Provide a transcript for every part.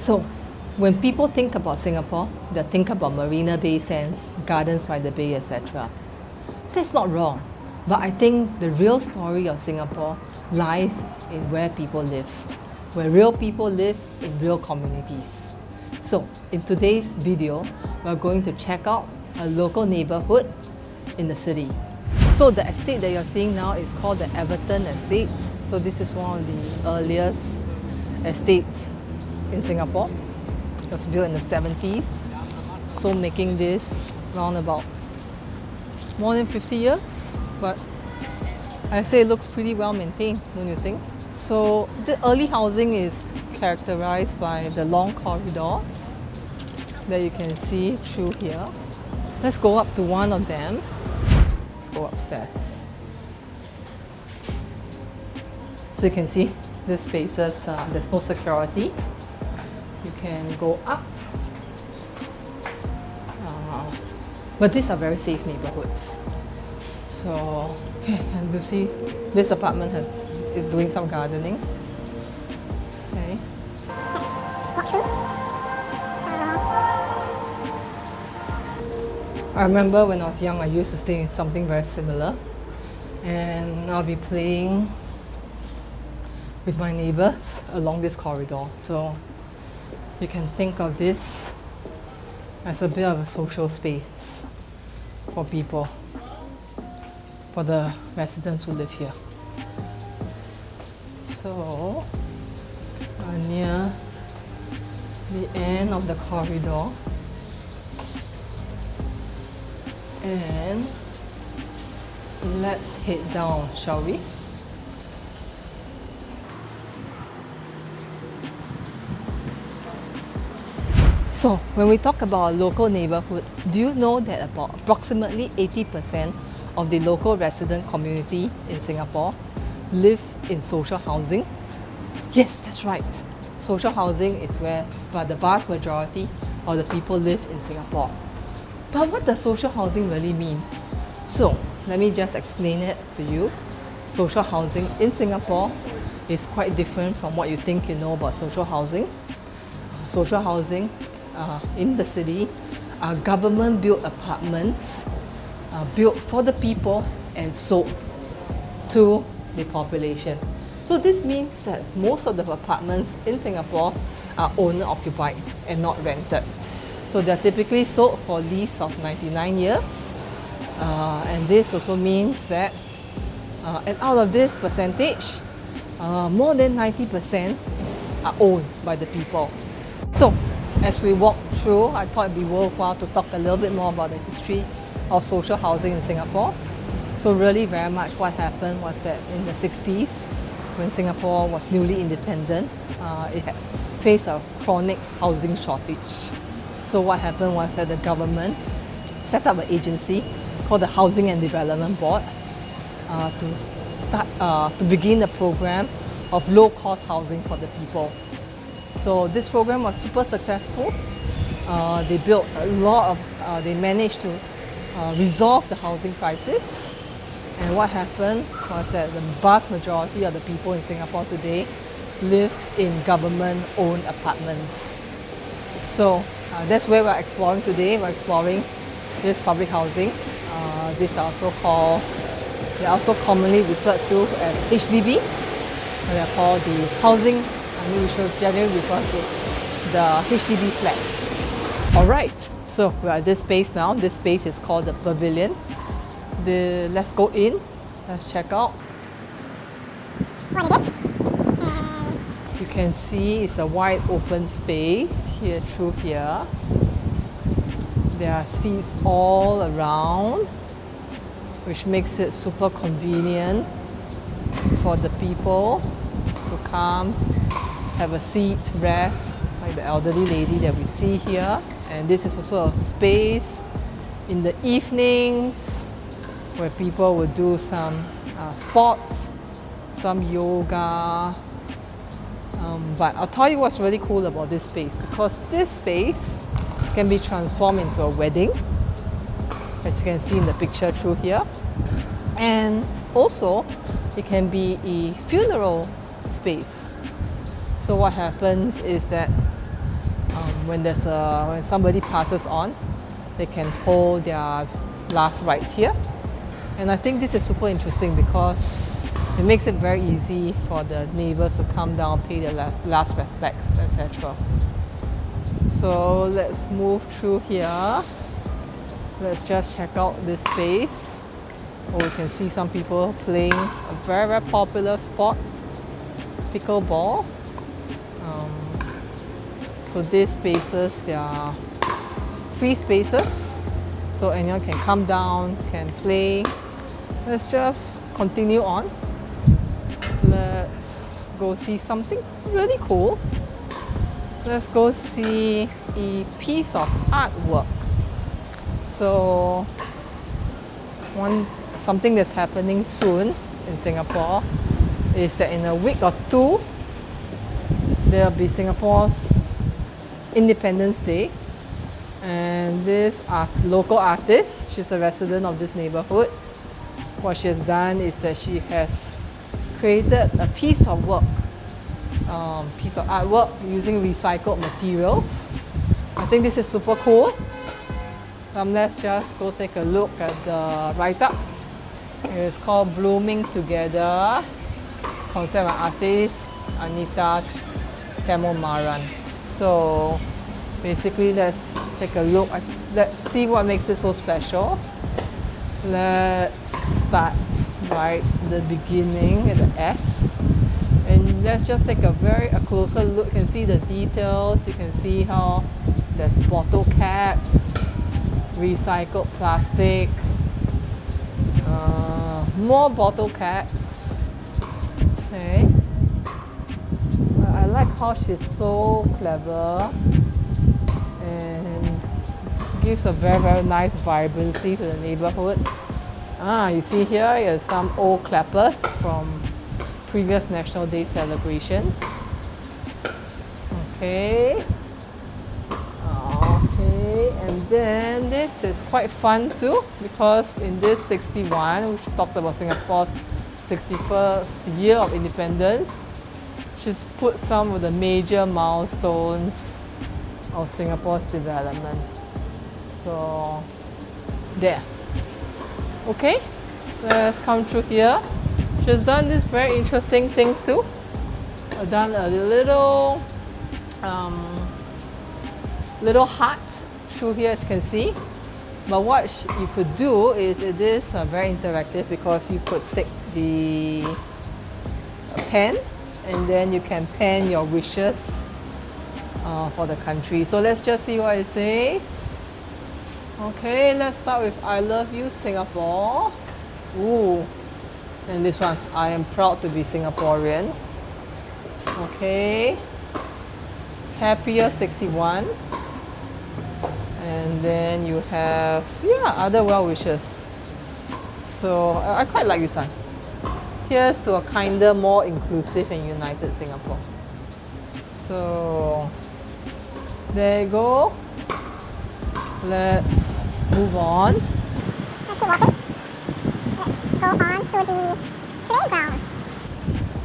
So, when people think about Singapore, they think about Marina Bay Sands, Gardens by the Bay, etc. That's not wrong, but I think the real story of Singapore lies in where people live, where real people live in real communities. So, in today's video, we're going to check out a local neighborhood in the city. So the estate that you're seeing now is called the Everton Estate. So this is one of the earliest estates in Singapore. It was built in the 70s. So making this around about more than 50 years. But I say it looks pretty well maintained, don't you think? So the early housing is characterized by the long corridors that you can see through here. Let's go up to one of them. Let's go upstairs. So you can see these spaces, there's no security. You can go up. But these are very safe neighborhoods. So, okay, and you see this apartment is doing some gardening. Okay. I remember when I was young, I used to stay in something very similar, and I'll be playing with my neighbors along this corridor. So you can think of this as a bit of a social space for people, for the residents who live here. So near the end of the corridor, and let's head down, shall we? So, when we talk about a local neighborhood, do you know that approximately 80% of the local resident community in Singapore live in social housing? Yes, that's right. Social housing is where the vast majority of the people live in Singapore. But what does social housing really mean? So, let me just explain it to you. Social housing in Singapore is quite different from what you think you know about social housing. Social housing in the city are government-built apartments built for the people and sold to the population. So this means that most of the apartments in Singapore are owner-occupied and not rented. So they're typically sold for a lease of 99 years. And this also means that, and out of this percentage, more than 90% are owned by the people. So, as we walk through, I thought it'd be worthwhile to talk a little bit more about the history of social housing in Singapore. So really very much what happened was that in the 60s, when Singapore was newly independent, it had faced a chronic housing shortage. So what happened was that the government set up an agency called the Housing and Development Board to begin a program of low-cost housing for the people. So this program was super successful. They built a lot of, they managed to resolve the housing crisis. And what happened was that the vast majority of the people in Singapore today live in government-owned apartments. So that's where we're exploring today. We're exploring this public housing. These are they're also commonly referred to as HDB. They're called the housing. We should generally refer to the HDB flats. Alright, so we're at this space now. This space is called the Pavilion. Let's go in, let's check out. What it is? You can see it's a wide open space here through here. There are seats all around, which makes it super convenient for the people to come, have a seat, rest, like the elderly lady that we see here. And this is also a space in the evenings where people will do some sports, some yoga. But I'll tell you what's really cool about this space, because this space can be transformed into a wedding, as you can see in the picture through here. And also, it can be a funeral space. So what happens is that when somebody passes on, they can hold their last rites here. And I think this is super interesting because it makes it very easy for the neighbors to come down, pay their last respects, etc. So let's move through here. Let's just check out this space. Oh, we can see some people playing a very, very popular sport, pickleball. So these spaces, they are free spaces. So anyone can come down, can play. Let's just continue on. Let's go see something really cool. Let's go see a piece of artwork. So something that's happening soon in Singapore is that in a week or two, there'll be Singapore's Independence Day. And this local artist, she's a resident of this neighborhood. What she has done is that she has created a piece of artwork using recycled materials. I think this is super cool. Let's just go take a look at the write-up. It's called Blooming Together, concept by artist Anita Temomaran. So basically, let's take a look. Let's see what makes it so special. Let's start right at the beginning at the S. And let's just take a closer look. You can see the details. You can see how there's bottle caps, recycled plastic, more bottle caps. Okay. I like how she's so clever and gives a very, very nice vibrancy to the neighborhood. You see here is some old clappers from previous National Day celebrations. Okay. And then this is quite fun too, because in this 61, which talks about Singapore's 61st year of independence, she's put some of the major milestones of Singapore's development. So, there. Okay, let's come through here. She's done this very interesting thing too. I've done a little heart through here, as you can see. But what you could do is, it is very interactive, because you could take the pen and then you can pen your wishes for the country. So let's just see what it says. Okay, let's start with I love you, Singapore. Ooh, and this one, I am proud to be Singaporean. Okay, happier 61. And then you have, other well wishes. So I quite like this one. Here's to a kinder, more inclusive and united Singapore. So there you go. Let's move on. Let's keep walking. Let's go on to the playground.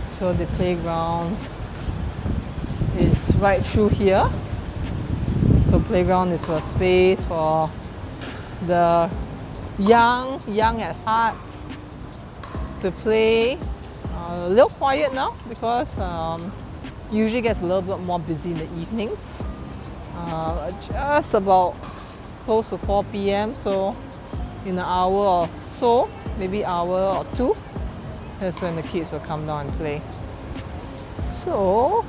So the playground is right through here. So playground is a space for the young at heart to play. A little quiet now, because usually gets a little bit more busy in the evenings. Just about close to 4 p.m. So in an hour or so, maybe hour or two, that's when the kids will come down and play. So,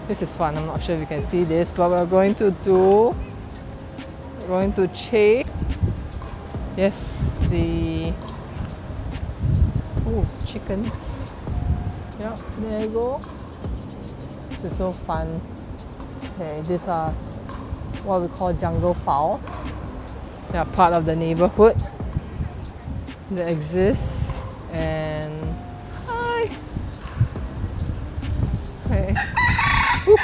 this is fun. I'm not sure if you can see this, but we're going to chase, the chickens. Yep, there you go. This is so fun. Okay, these are what we call jungle fowl. They are part of the neighborhood that exists. And hi. Okay. Woo.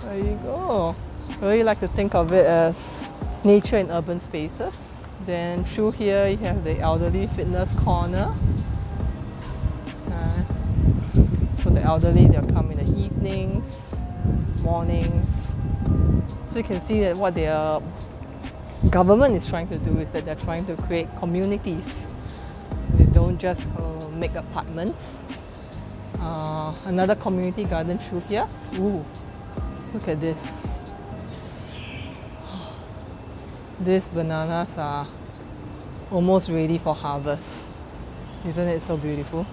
There you go. I really like to think of it as nature in urban spaces. Then through here you have the elderly fitness corner. So the elderly, they'll come in the evenings mornings. So you can see that what their government is trying to do is that they're trying to create communities. They don't just make apartments. Another community garden through here. Ooh, look at this. These bananas are almost ready for harvest. Isn't it so beautiful?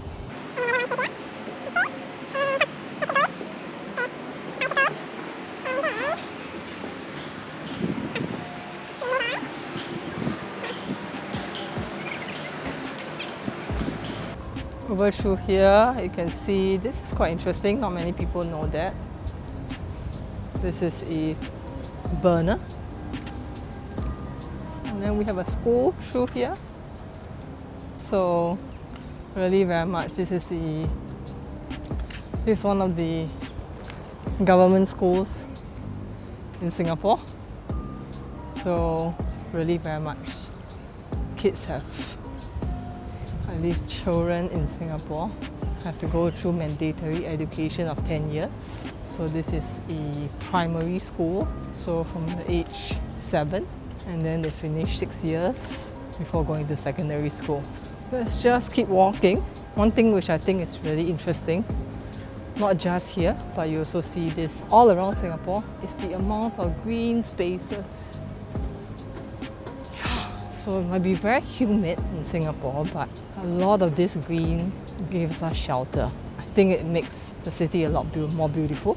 Over through here, you can see this is quite interesting. Not many people know that. This is a burner. And then we have a school through here. So really very much this is one of the government schools in Singapore. So really very much kids have, at least children in Singapore, have to go through mandatory education of 10 years. So this is a primary school, so from the age 7, and then they finish 6 years before going to secondary school. Let's just keep walking. One thing which I think is really interesting, not just here, but you also see this all around Singapore, is the amount of green spaces. So it might be very humid in Singapore, but a lot of this green gives us shelter. I think it makes the city a lot more beautiful.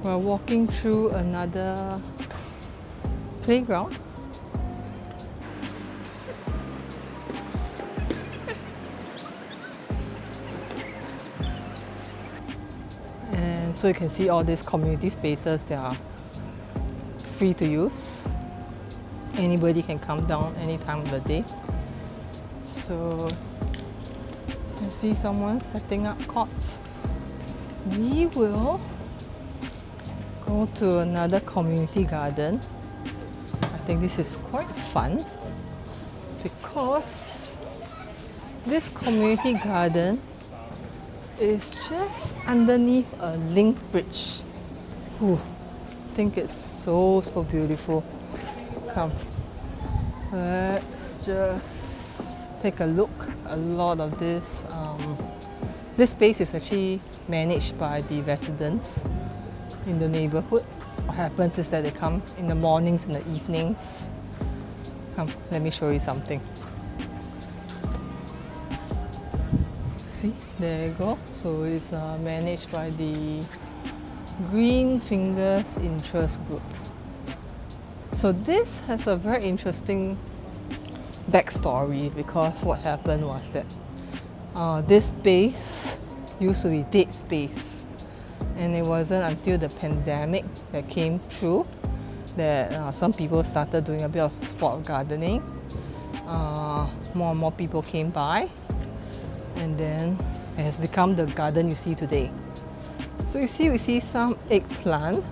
We're walking through another playground. And so you can see all these community spaces, they are free to use. Anybody can come down any time of the day. So you can see someone setting up cots. We will go to another community garden. I think this is quite fun because this community garden is just underneath a link bridge. Ooh, I think it's so beautiful. Come, let's just take a look. A lot of this space is actually managed by the residents in the neighborhood. What happens is that they come in the mornings and the evenings. Come, let me show you something. See, there you go. So it's managed by the Green Fingers Interest Group. So this has a very interesting backstory because what happened was that this space used to be dead space. And it wasn't until the pandemic that came through that some people started doing a bit of sport gardening. More and more people came by, and then it has become the garden you see today. So you see, we see some eggplant.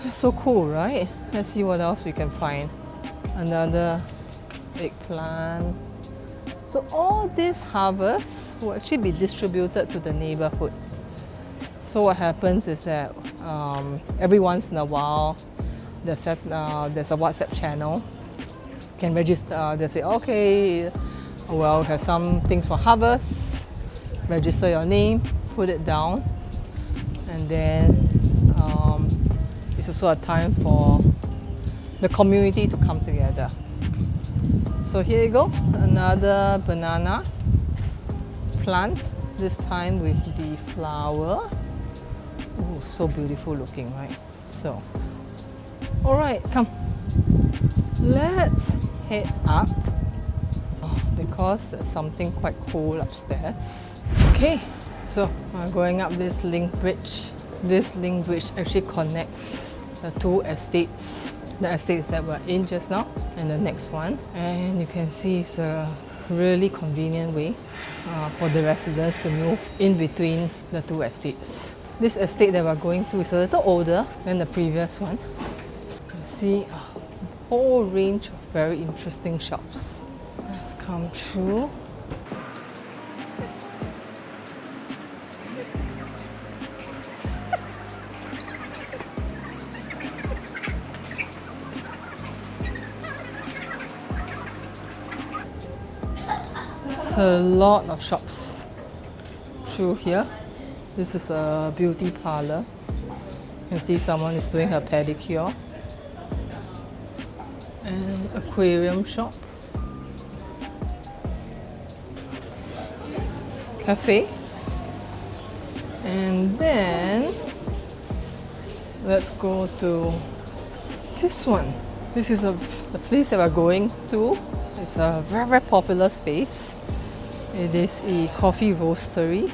That's so cool, right? Let's see what else we can find. Another eggplant. So all this harvest will actually be distributed to the neighborhood. So what happens is that every once in a while there's a WhatsApp channel. You can register. They say, okay, well, we have some things for harvest. Register your name, put it down, and then it's also a time for the community to come together. So here you go, another banana plant. This time with the flower. Ooh, so beautiful looking, right? So, all right, come. Let's head up because there's something quite cool upstairs. Okay, so we're going up this link bridge. This link bridge actually connects the two estates. The estates that we're in just now and the next one. And you can see it's a really convenient way for the residents to move in between the two estates. This estate that we're going to is a little older than the previous one. You can see a whole range of very interesting shops. Let's come through. There's a lot of shops through here. This is a beauty parlor. You can see someone is doing her pedicure. And aquarium shop. Cafe. And then let's go to this one. This is the place that we're going to. It's a very, very popular space. It is a coffee roastery,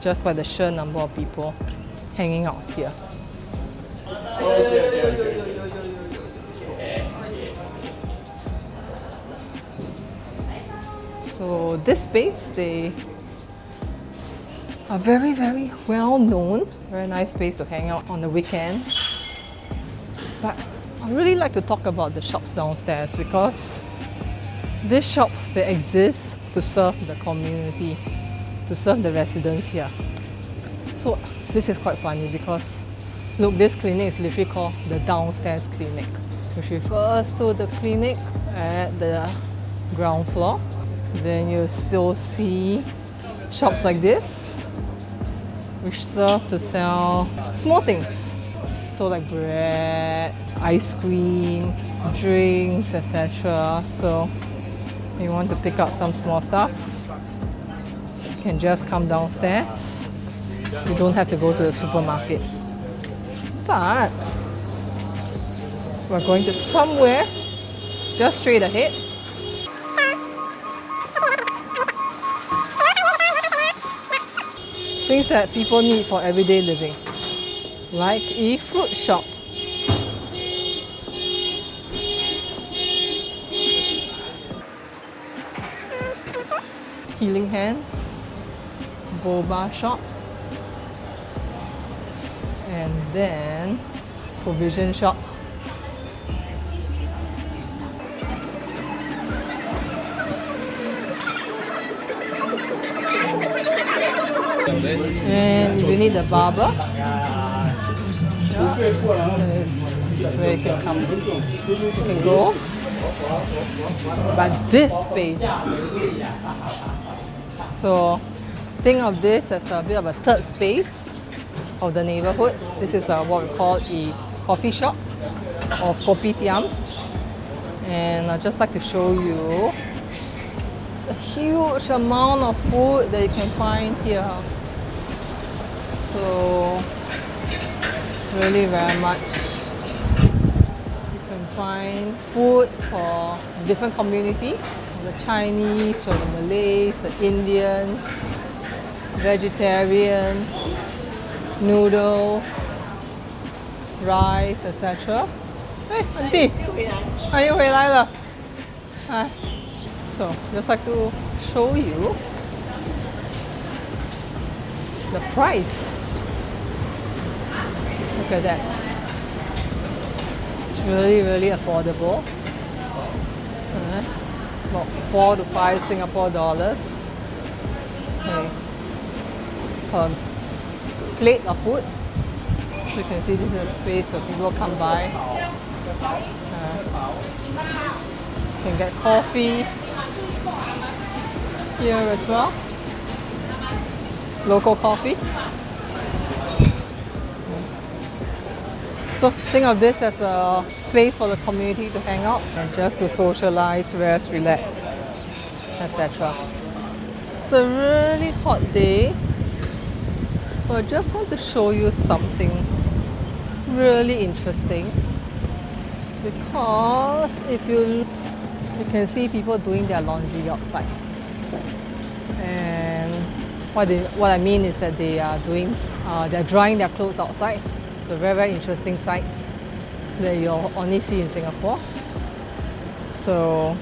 just by the sheer number of people hanging out here. So this space, they are very, very well known. Very nice place to hang out on the weekend. But I really like to talk about the shops downstairs because these shops, they exist to serve the community, to serve the residents here. So this is quite funny because look, this clinic is literally called the downstairs clinic, which refers to the clinic at the ground floor. Then you still see shops like this, which serve to sell small things. So like bread, ice cream, drinks, etc. So if you want to pick up some small stuff, you can just come downstairs. You don't have to go to the supermarket. But we're going to somewhere just straight ahead. Things that people need for everyday living, like a fruit shop. Healing hands, boba shop, and then provision shop. And you need the barber. This where you can come. You can go. But this space. So think of this as a bit of a third space of the neighborhood. This is what we call a coffee shop or Kopitiam. And I'd just like to show you a huge amount of food that you can find here. So really very much you can find food for different communities, the Chinese, or the Malays, the Indians, vegetarian, noodles, rice, etc. Hey, auntie, 欢迎回来了。Hi. So, just like to show you the price. Look at that. It's really, really affordable. About 4 to 5 Singapore dollars. Okay. Per plate of food. So you can see this is a space where people come by. You can get coffee here as well. Local coffee. So think of this as a space for the community to hang out and just to socialize, rest, relax, etc. It's a really hot day, so I just want to show you something really interesting, because if you can see people doing their laundry outside, and what I mean is that they're drying their clothes outside. It's a very, very interesting sight that you'll only see in Singapore. So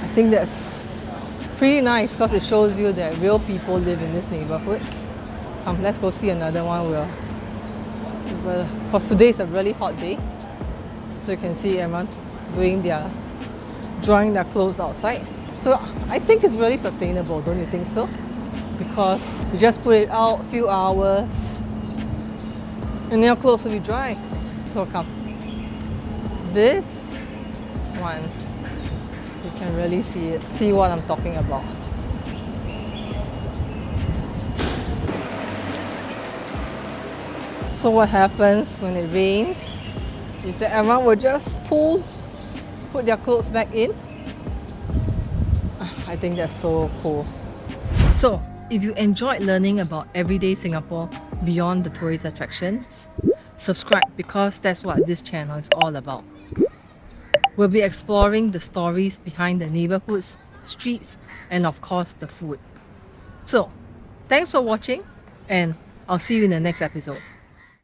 I think that's pretty nice because it shows you that real people live in this neighborhood. Let's go see another one. Because today is a really hot day, so you can see everyone drying their clothes outside. So I think it's really sustainable, don't you think so? Because you just put it out a few hours and your clothes will be dry. So come. This one, you can really see what I'm talking about. So what happens when it rains is that everyone will just put their clothes back in. I think that's so cool. So if you enjoyed learning about everyday Singapore beyond the tourist attractions, subscribe because that's what this channel is all about. We'll be exploring the stories behind the neighborhoods, streets, and of course the food. So thanks for watching, and I'll see you in the next episode.